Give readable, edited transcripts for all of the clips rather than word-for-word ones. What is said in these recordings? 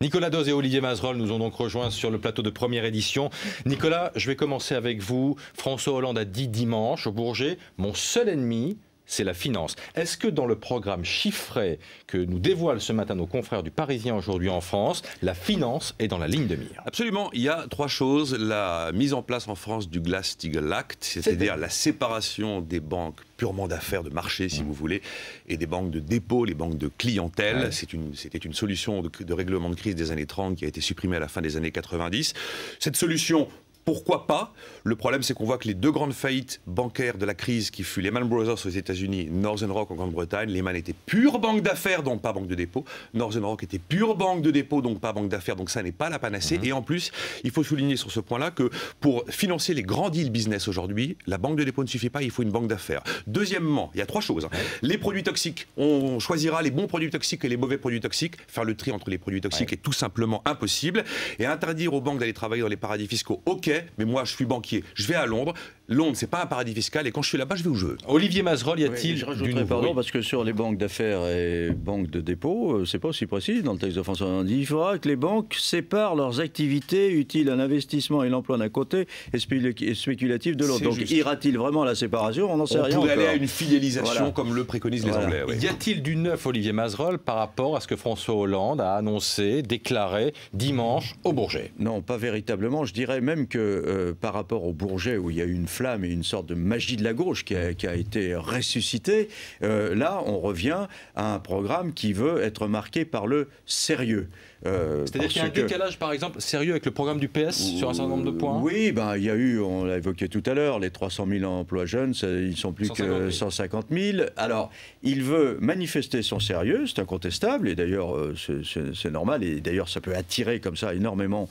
Nicolas Doz et Olivier Mazerolle nous ont donc rejoints sur le plateau de première édition. Nicolas, je vais commencer avec vous. François Hollande a dit dimanche au Bourget, mon seul ennemi, c'est la finance. Est-ce que dans le programme chiffré que nous dévoilent ce matin nos confrères du Parisien aujourd'hui en France, la finance est dans la ligne de mire? Absolument. Il y a trois choses. La mise en place en France du Glass-Steagall Act, c'est-à-dire la séparation des banques purement d'affaires, de marché, si vous voulez, et des banques de dépôt, les banques de clientèle. Ouais. C'était une solution de règlement de crise des années 30 qui a été supprimée à la fin des années 90. Cette solution... Pourquoi pas? Le problème, c'est qu'on voit que les deux grandes faillites bancaires de la crise qui fut Lehman Brothers aux États-Unis, Northern Rock en Grande-Bretagne. Lehman était pure banque d'affaires, donc pas banque de dépôt. Northern Rock était pure banque de dépôt, donc pas banque d'affaires, donc ça n'est pas la panacée. Et en plus, il faut souligner sur ce point-là que pour financer les grands deals business aujourd'hui, la banque de dépôt ne suffit pas, il faut une banque d'affaires. Deuxièmement, il y a trois choses. Les produits toxiques, on choisira les bons produits toxiques et les mauvais produits toxiques. Faire le tri entre les produits toxiques est tout simplement impossible. Et interdire aux banques d'aller travailler dans les paradis fiscaux, ok. Mais moi, je suis banquier, je vais à Londres. Londres, c'est pas un paradis fiscal, et quand je suis là-bas, je vais où je veux. Olivier Mazerolle, y a-t-il je rajouterais, pardon, parce que sur les banques d'affaires et banques de dépôt, c'est pas aussi précis dans le texte de François Hollande. Il faudra que les banques séparent leurs activités utiles à l'investissement et l'emploi d'un côté et spéculatives de l'autre. Donc, ira-t-il vraiment la séparation? On n'en sait rien. On pourrait aller à une fidélisation comme le préconisent les Anglais. Oui. Y a-t-il du neuf, Olivier Mazerolle, par rapport à ce que François Hollande a annoncé, déclaré dimanche au Bourget? Non, pas véritablement. Je dirais même que par rapport au Bourget, où il y a eu une flamme et une sorte de magie de la gauche qui a été ressuscitée, là, on revient à un programme qui veut être marqué par le sérieux. C'est-à-dire qu'il y a un décalage, par exemple, sérieux avec le programme du PS sur un certain nombre de points? Oui, ben, il y a eu, on l'a évoqué tout à l'heure, les 300 000 emplois jeunes, ils sont plus que 150 000. Alors, il veut manifester son sérieux, c'est incontestable, et d'ailleurs, c'est normal, et d'ailleurs, ça peut attirer comme ça énormément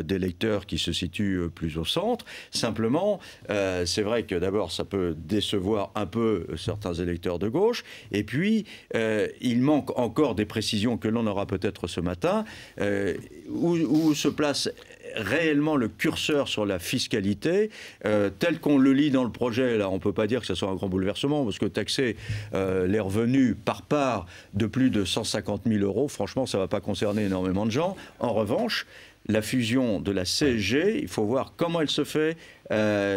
d'électeurs qui se situent plus au centre. Simplement, c'est vrai que d'abord, ça peut décevoir un peu certains électeurs de gauche, et puis, il manque encore des précisions que l'on aura peut-être ce matin, où se place réellement le curseur sur la fiscalité, tel qu'on le lit dans le projet. Là, on ne peut pas dire que ce soit un grand bouleversement, parce que taxer les revenus par part de plus de 150 000 euros, franchement, ça ne va pas concerner énormément de gens. En revanche, la fusion de la CSG, il faut voir comment elle se fait,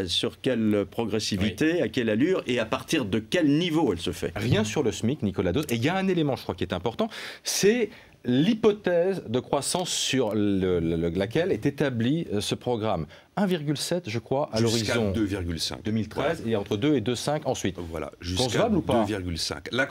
sur quelle progressivité, à quelle allure et à partir de quel niveau elle se fait. Rien sur le SMIC, Nicolas Doz. Et il y a un élément, je crois, qui est important, c'est l'hypothèse de croissance sur laquelle est établi ce programme. 1,7, je crois, à l'horizon 2,5 2013, voilà. Et entre 2 et 2,5 ensuite. Voilà, jusqu'à 2,5. La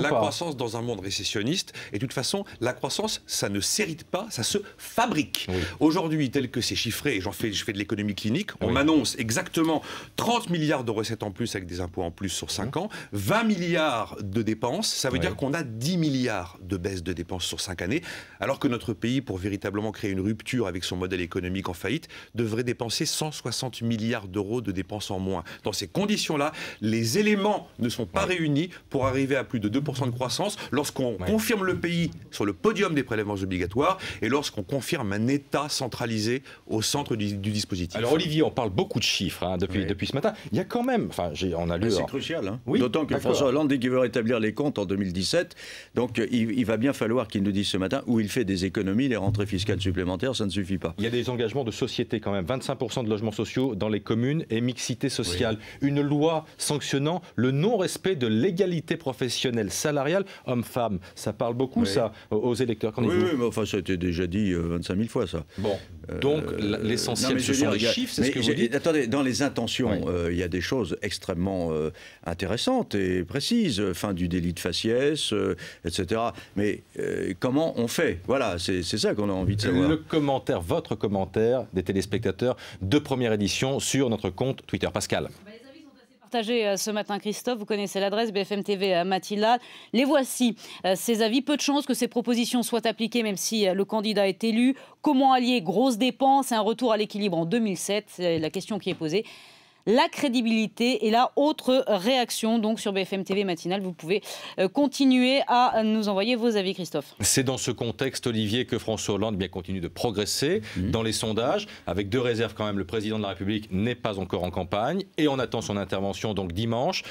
croissance dans un monde récessionniste, et de toute façon, la croissance, ça ne s'hérite pas, ça se fabrique. Oui. Aujourd'hui, tel que c'est chiffré, et je fais de l'économie clinique, on m'annonce exactement 30 milliards de recettes en plus avec des impôts en plus sur 5 ans, 20 milliards de dépenses, ça veut dire qu'on a 10 milliards de baisse de dépenses sur 5 années, alors que notre pays, pour véritablement créer une rupture avec son modèle économique en faillite, devrait dépenser 160 milliards d'euros de dépenses en moins. Dans ces conditions-là, les éléments ne sont pas réunis pour arriver à plus de 2% de croissance lorsqu'on confirme le pays sur le podium des prélèvements obligatoires et lorsqu'on confirme un État centralisé au centre du dispositif. Alors Olivier, on parle beaucoup de chiffres depuis ce matin. Il y a quand même... on a lu... C'est crucial. Hein. Oui, d'autant que François Hollande dit qu'il veut rétablir les comptes en 2017. Donc il va bien falloir qu'il nous dise ce matin où il fait des économies, les rentrées fiscales supplémentaires, ça ne suffit pas. Il y a des engagements de société quand même. 25% de logements sociaux dans les communes et mixité sociale. Oui. Une loi sanctionnant le non-respect de l'égalité professionnelle salariale homme-femme. Ça parle beaucoup, ça, aux électeurs. Oui, mais enfin, ça a été déjà dit 25 000 fois, ça. Bon, donc l'essentiel, ce sont les chiffres, c'est ce que vous dites. Attendez, dans les intentions, il y a des choses extrêmement intéressantes et précises. Fin du délit de faciès, etc. Mais comment on fait? Voilà, c'est ça qu'on a envie de savoir. Le commentaire, votre commentaire des téléspectateurs de première édition sur notre compte Twitter. Pascal. Les avis sont assez partagés ce matin, Christophe. Vous connaissez l'adresse BFM TV Mathilda. Les voici, ces avis. Peu de chances que ces propositions soient appliquées, même si le candidat est élu. Comment allier grosses dépenses et un retour à l'équilibre en 2007? C'est la question qui est posée. la crédibilité. Et là, autre réaction donc sur BFM TV Matinale. Vous pouvez continuer à nous envoyer vos avis, Christophe. C'est dans ce contexte, Olivier, que François Hollande continue de progresser dans les sondages, avec 2 réserves quand même. Le président de la République n'est pas encore en campagne et on attend son intervention donc dimanche.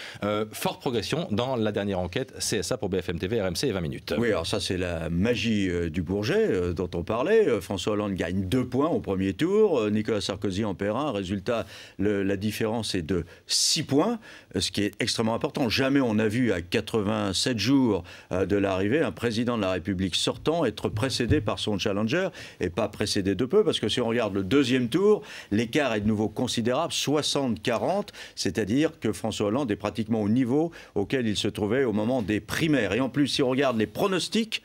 Forte progression dans la dernière enquête CSA pour BFM TV, RMC et 20 minutes. Oui, alors ça c'est la magie du Bourget dont on parlait. François Hollande gagne 2 points au premier tour, Nicolas Sarkozy en perd 1. Résultat, la différence est de 6 points, ce qui est extrêmement important. Jamais on a vu à 87 jours de l'arrivée un président de la République sortant être précédé par son challenger et pas précédé de peu, parce que si on regarde le deuxième tour, l'écart est de nouveau considérable, 60-40, c'est-à-dire que François Hollande est pratiquement au niveau auquel il se trouvait au moment des primaires. Et en plus, si on regarde les pronostics,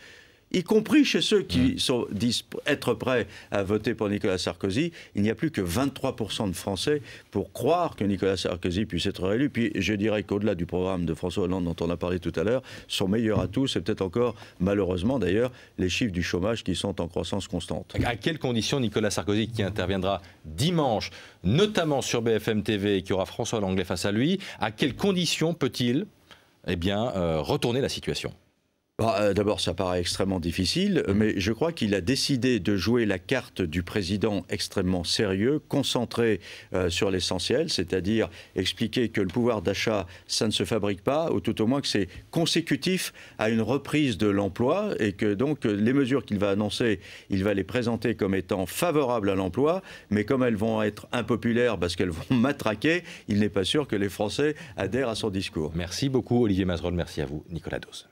y compris chez ceux qui disent être prêts à voter pour Nicolas Sarkozy, il n'y a plus que 23% de Français pour croire que Nicolas Sarkozy puisse être réélu. Puis je dirais qu'au-delà du programme de François Hollande dont on a parlé tout à l'heure, son meilleur atout, c'est peut-être encore, malheureusement d'ailleurs, les chiffres du chômage qui sont en croissance constante. À quelles conditions Nicolas Sarkozy, qui interviendra dimanche, notamment sur BFM TV, et qui aura François Hollande face à lui, à quelles conditions peut-il retourner la situation ? D'abord, ça paraît extrêmement difficile, mais je crois qu'il a décidé de jouer la carte du président extrêmement sérieux, concentré sur l'essentiel, c'est-à-dire expliquer que le pouvoir d'achat, ça ne se fabrique pas, ou tout au moins que c'est consécutif à une reprise de l'emploi, et que donc les mesures qu'il va annoncer, il va les présenter comme étant favorables à l'emploi, mais comme elles vont être impopulaires parce qu'elles vont matraquer, il n'est pas sûr que les Français adhèrent à son discours. Merci beaucoup Olivier Mazerolle, merci à vous Nicolas Dose.